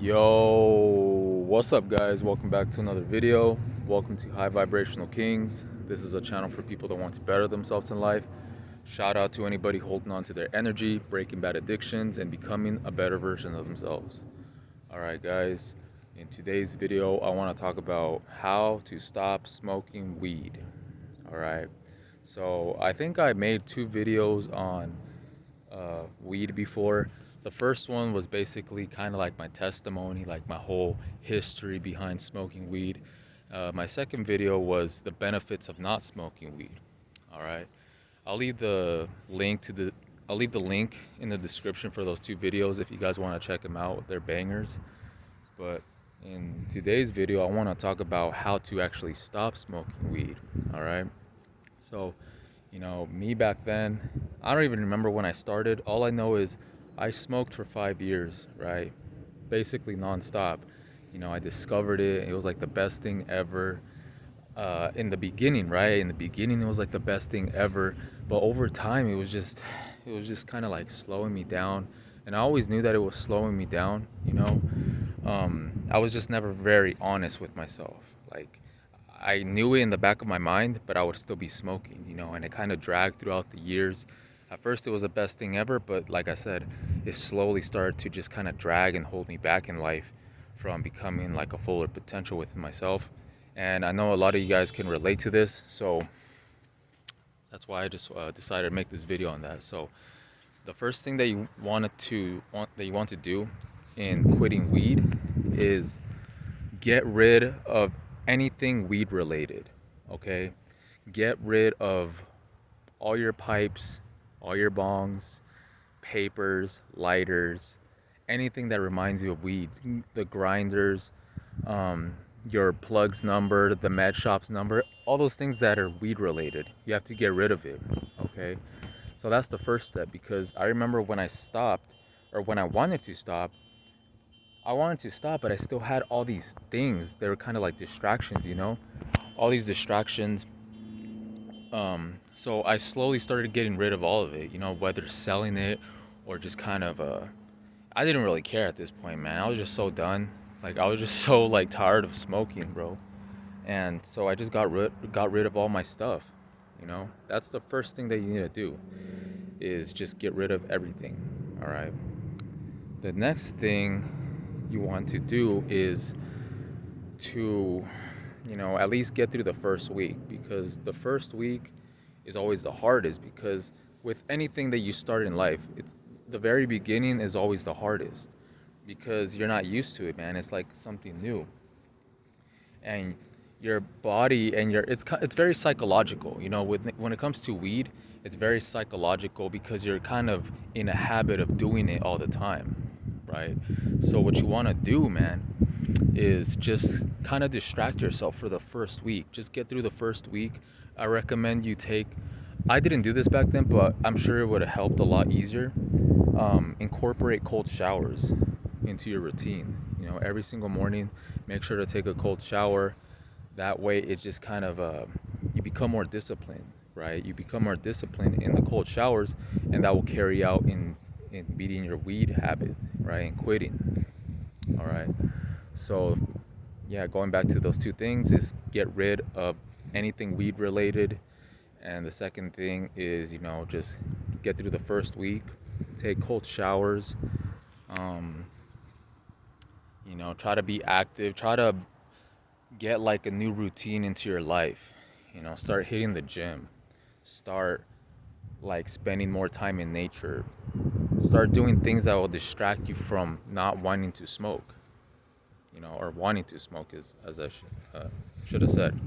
Yo, what's up, guys? Welcome back to another video. Welcome to High Vibrational Kings. This is a channel for people that want to better themselves in life. Shout out to anybody holding on to their energy, breaking bad addictions, and becoming a better version of themselves. All right, guys, in today's video, I want to talk about how to stop smoking weed. All right, so I think I made two videos on weed before. The first one was basically kind of like my testimony, like my whole history behind smoking weed. My second video was the benefits of not smoking weed. All right, I'll leave the link to the I'll leave the link in the description for those two videos if you guys want to check them out. They're bangers. But in today's video, I want to talk about how to actually stop smoking weed. All right. So, me back then, I don't even remember when I started. All I know is I smoked for 5 years, right? Basically nonstop. I discovered it. It was like the best thing ever. In the beginning, right? In the beginning, it was like the best thing ever. But over time, it was just kind of like slowing me down. And I always knew that it was slowing me down. I was just never very honest with myself. Like, I knew it in the back of my mind, but I would still be smoking, and it kind of dragged throughout the years. At first, it was the best thing ever, but like I said, it slowly started to just kind of drag and hold me back in life from becoming like a fuller potential within myself. And I know a lot of you guys can relate to this, so that's why I just decided to make this video on that. So the first thing that you want to do in quitting weed is get rid of anything weed related. Okay, get rid of all your pipes, all your bongs, papers, lighters, anything that reminds you of weed, the grinders, your plugs number, the med shop's number, all those things that are weed related. You have to get rid of it. Okay, so that's the first step, because I remember when I stopped, or when I wanted to stop, but I still had all these things. They were kind of like distractions. All these distractions. So I slowly started getting rid of all of it, whether selling it or just kind of, I didn't really care at this point, man. I was just so done. Like, I was just so like tired of smoking, bro. And so I just got rid of all my stuff. That's the first thing that you need to do, is just get rid of everything. All right. The next thing you want to do is to, at least get through the first week, because the first week is always the hardest, because with anything that you start in life, it's the very beginning is always the hardest, because you're not used to it, man. It's like something new. And your body and it's very psychological, when it comes to weed. It's very psychological, because you're kind of in a habit of doing it all the time, right? So what you want to do, man, is just kind of distract yourself for the first week. Just get through the first week. I recommend you take, I didn't do this back then, but I'm sure it would have helped a lot easier. Incorporate cold showers into your routine. Every single morning, make sure to take a cold shower. That way, it just kind of, you become more disciplined, right? You become more disciplined in the cold showers, and that will carry out in beating your weed habit, right? And quitting. All right. So, yeah, going back to those two things is get rid of anything weed related. And the second thing is, just get through the first week, take cold showers, try to be active, try to get like a new routine into your life. Start hitting the gym, start like spending more time in nature, start doing things that will distract you from not wanting to smoke. Or wanting to smoke, as I should have said.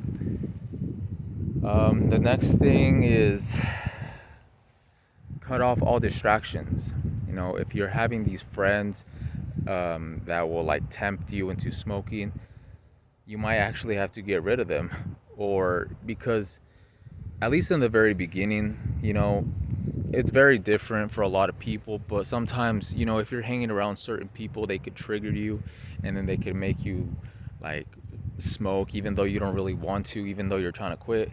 The next thing is cut off all distractions. If you're having these friends that will like tempt you into smoking, you might actually have to get rid of them. Or because, at least in the very beginning, it's very different for a lot of people, but sometimes, if you're hanging around certain people, they could trigger you, and then they could make you like smoke even though you don't really want to, even though you're trying to quit.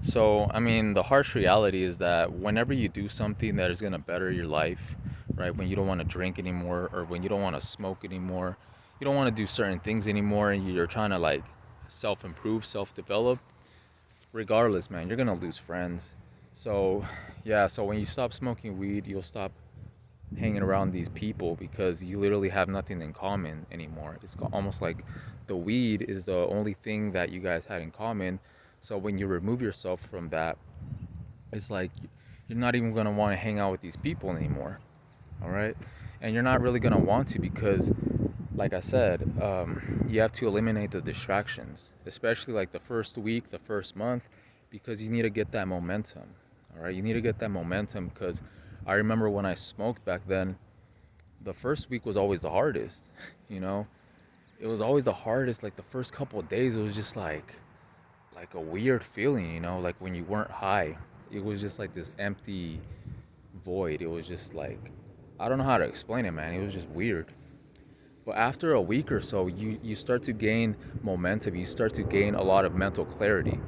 So, I mean, the harsh reality is that whenever you do something that is going to better your life, right, when you don't want to drink anymore, or when you don't want to smoke anymore, you don't want to do certain things anymore, and you're trying to like self-improve, self-develop, regardless, man, you're gonna lose friends. So yeah, so when you stop smoking weed, you'll stop hanging around these people because you literally have nothing in common anymore. It's almost like the weed is the only thing that you guys had in common. So when you remove yourself from that, it's like you're not even going to want to hang out with these people anymore. All right. And you're not really going to want to because, like I said, you have to eliminate the distractions, especially like the first week, the first month, because you need to get that momentum. All right. You need to get that momentum because I remember when I smoked back then, the first week was always the hardest, you know? It was always the hardest. Like the first couple of days, it was just like a weird feeling, you know, like when you weren't high. It was just like this empty void. It was just like, I don't know how to explain it, man. It was just weird. But after a week or so, you start to gain momentum. You start to gain a lot of mental clarity,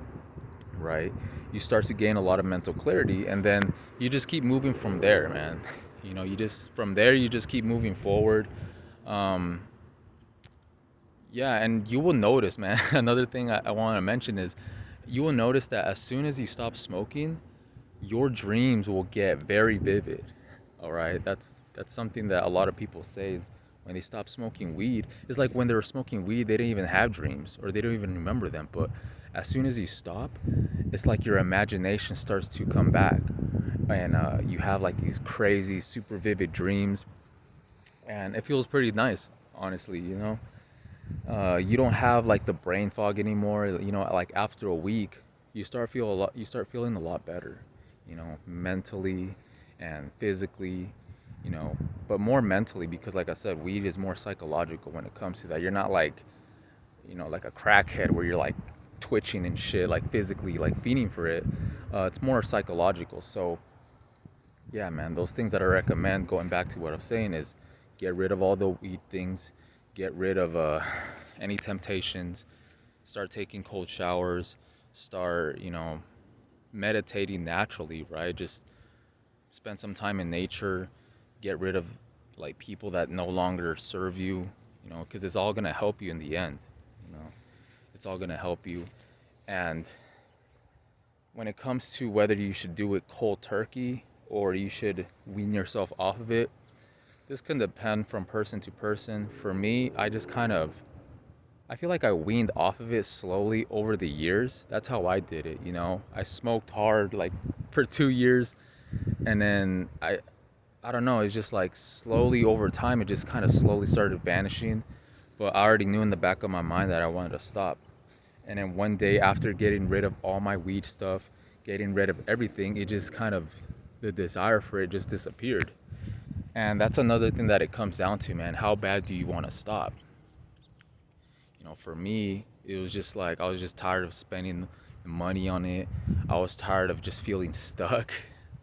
right? You start to gain a lot of mental clarity, and then you just keep moving from there, man. You know, you just from there you just keep moving forward. Um, yeah, and you will notice, man. Another thing I want to mention is you will notice that as soon as you stop smoking, your dreams will get very vivid. All right, that's something that a lot of people say is when they stop smoking weed. It's like when they were smoking weed, they didn't even have dreams or they don't even remember them. But as soon as you stop, it's like your imagination starts to come back, and you have like these crazy, super vivid dreams, and it feels pretty nice, honestly. You know, you don't have like the brain fog anymore. You know, like after a week, you start feeling a lot better, you know, mentally and physically, you know, but more mentally because like I said, weed is more psychological when it comes to that. You're not like, you know, like a crackhead where you're like twitching and shit, like physically like feeding for it. It's more psychological. So yeah, man, those things that I recommend, going back to what I'm saying, is get rid of all the weed things, get rid of any temptations, start taking cold showers, start, you know, meditating naturally, right? Just spend some time in nature, get rid of like people that no longer serve you, you know, because it's all going to help you in the end, you know, it's all going to help you. And when it comes to whether you should do it cold turkey or you should wean yourself off of it, this can depend from person to person. For me, I feel like I weaned off of it slowly over the years. That's how I did it, you know. I smoked hard like for 2 years, and then I don't know, it's just like slowly over time it just kind of slowly started vanishing. But I already knew in the back of my mind that I wanted to stop. And then one day after getting rid of all my weed stuff, getting rid of everything, it just kind of, the desire for it just disappeared. And that's another thing that it comes down to, man. How bad do you want to stop? You know, for me, it was just like I was just tired of spending the money on it. I was tired of just feeling stuck.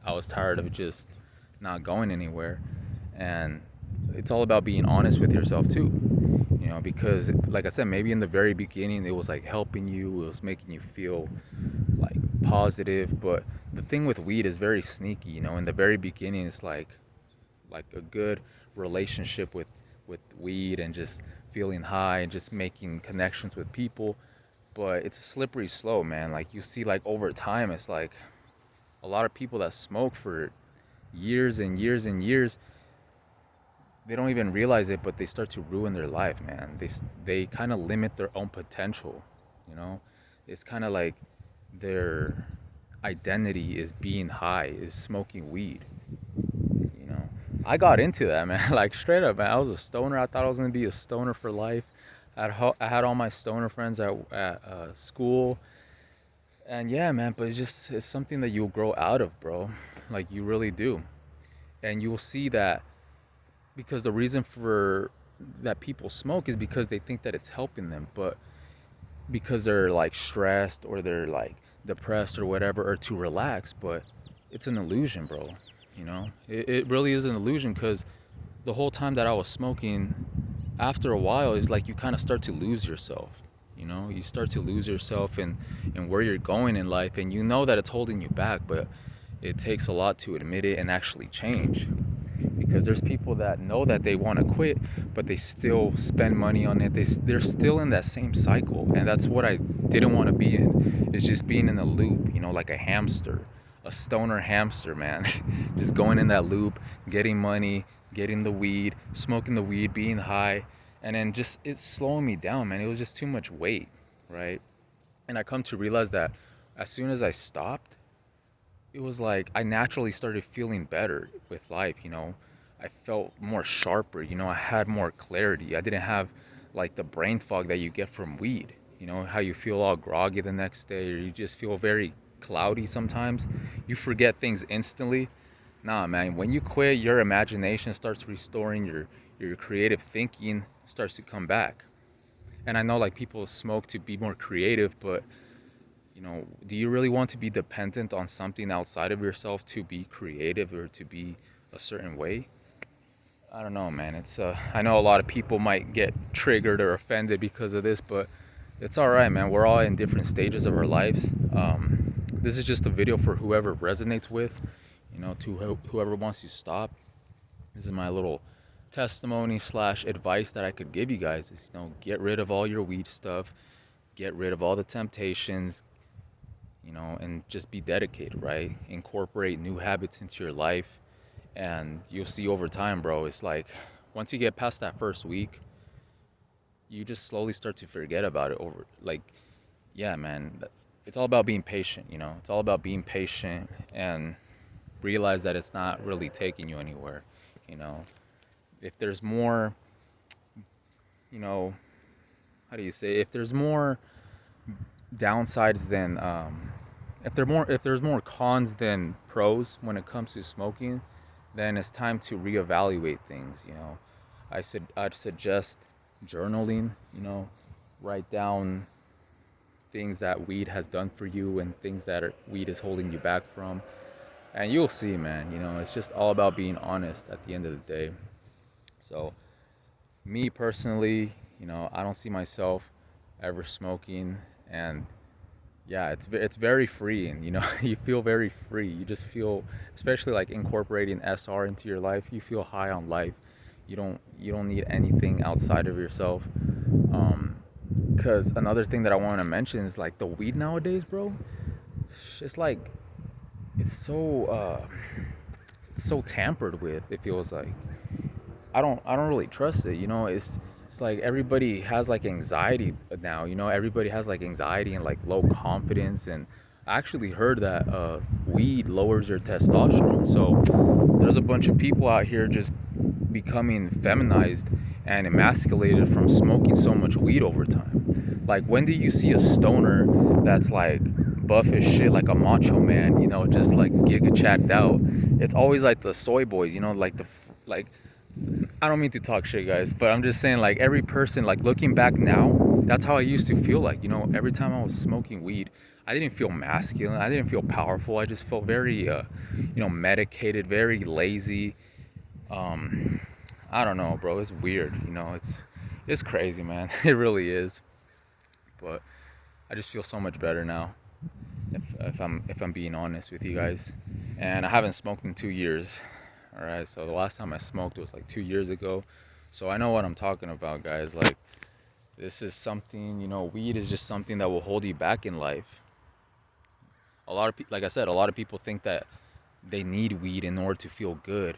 I was tired of just not going anywhere. And it's all about being honest with yourself too. You know, because like I said, maybe in the very beginning it was like helping you, it was making you feel like positive, but the thing with weed is very sneaky, you know. In the very beginning it's like a good relationship with weed and just feeling high and just making connections with people, but it's a slippery slope, man. Like you see, like over time it's like a lot of people that smoke for years and years and years, they don't even realize it, but they start to ruin their life, man. They kind of limit their own potential, you know. It's kind of like their identity is being high, is smoking weed, you know. I got into that, man. Like straight up, man. I was a stoner. I thought I was gonna be a stoner for life. I had all my stoner friends at school, and yeah, man. But it's something that you'll grow out of, bro. Like you really do, and you'll see that because the reason for that people smoke is because they think that it's helping them, but because they're like stressed or they're like depressed or whatever, or to relax. But it's an illusion, bro. You know, it really is an illusion because the whole time that I was smoking, after a while, it's like you kind of start to lose yourself. You know, you start to lose yourself and where you're going in life, and you know that it's holding you back, but it takes a lot to admit it and actually change. because there's people that know that they want to quit, but they still spend money on it. They're still in that same cycle, and that's what I didn't want to be in. Is just being in a loop, like a hamster, a stoner hamster, man. Just going in that loop, getting money, getting the weed, smoking the weed, being high, and then just it's slowing me down, man. It was just too much weight, right? And I come to realize that as soon as I stopped, it was like I naturally started feeling better with life. I felt more sharper. I had more clarity. I didn't have like the brain fog that you get from weed. How you feel all groggy the next day, or you just feel very cloudy sometimes. You forget things instantly. Nah, man, when you quit, your imagination starts restoring, your creative thinking starts to come back. And I know like people smoke to be more creative, but do you really want to be dependent on something outside of yourself to be creative or to be a certain way? I don't know, man. I know a lot of people might get triggered or offended because of this, but it's all right, man. We're all in different stages of our lives. This is just a video for whoever resonates with, to whoever wants to stop. This is my little testimony / advice that I could give you guys is, get rid of all your weed stuff, get rid of all the temptations, and just be dedicated, right? Incorporate new habits into your life, and you'll see over time, bro. It's like once you get past that first week, you just slowly start to forget about it over, like, yeah, man, it's all about being patient, it's all about being patient and realize that it's not really taking you anywhere. If there's more, how do you say, if there's more downsides than if there's more cons than pros when it comes to smoking, then it's time to reevaluate things. I'd suggest journaling. Write down things that weed has done for you and things that weed is holding you back from, and you'll see, man. It's just all about being honest at the end of the day. So me personally, I don't see myself ever smoking, and yeah, it's very freeing. You feel very free. You just feel, especially like incorporating SR into your life, you feel high on life. You don't need anything outside of yourself. Because another thing that I want to mention is like the weed nowadays, bro. It's like it's so tampered with. It feels like I don't really trust it. It's like everybody has like anxiety now. Everybody has like anxiety and like low confidence. And I actually heard that weed lowers your testosterone. So there's a bunch of people out here just becoming feminized and emasculated from smoking so much weed over time. Like, when do you see a stoner that's like buff as shit, like a macho man, just like giga chacked out? It's always like the soy boys, like I don't mean to talk shit, guys, but I'm just saying, like, every person, like, looking back now, that's how I used to feel like, every time I was smoking weed, I didn't feel masculine, I didn't feel powerful, I just felt very, medicated, very lazy. I don't know, bro, it's weird, it's crazy, man, it really is, but I just feel so much better now, if I'm being honest with you guys, and I haven't smoked in 2 years. All right, so the last time I smoked was like 2 years ago. So I know what I'm talking about, guys. Like, this is something, weed is just something that will hold you back in life. Like I said, a lot of people think that they need weed in order to feel good.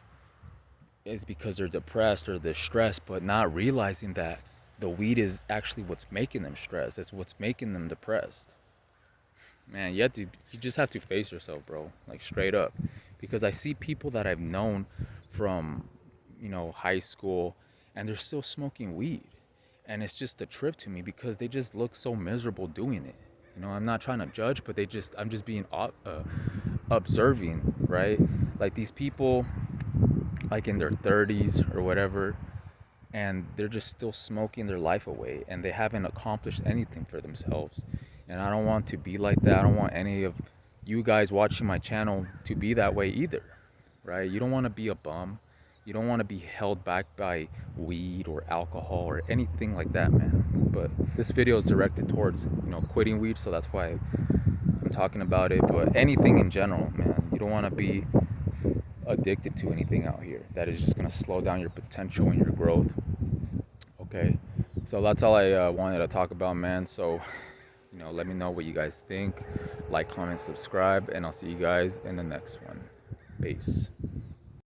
It's because they're depressed or they're stressed, but not realizing that the weed is actually what's making them stressed. It's what's making them depressed. Man, you just have to face yourself, bro. Like, straight up. Because I see people that I've known from, high school, and they're still smoking weed. And it's just a trip to me because they just look so miserable doing it. I'm not trying to judge, but I'm just being observing, right? Like, these people, like in their 30s or whatever, and they're just still smoking their life away, and they haven't accomplished anything for themselves. And I don't want to be like that. I don't want any of you guys watching my channel to be that way either, right? You don't want to be a bum. You don't want to be held back by weed or alcohol or anything like that, man. But this video is directed towards, quitting weed, so that's why I'm talking about it. But anything in general, man, you don't want to be addicted to anything out here that is just going to slow down your potential and your growth. Okay, so that's all I wanted to talk about, man. So, let me know what you guys think. Like, comment, subscribe, and I'll see you guys in the next one. Peace.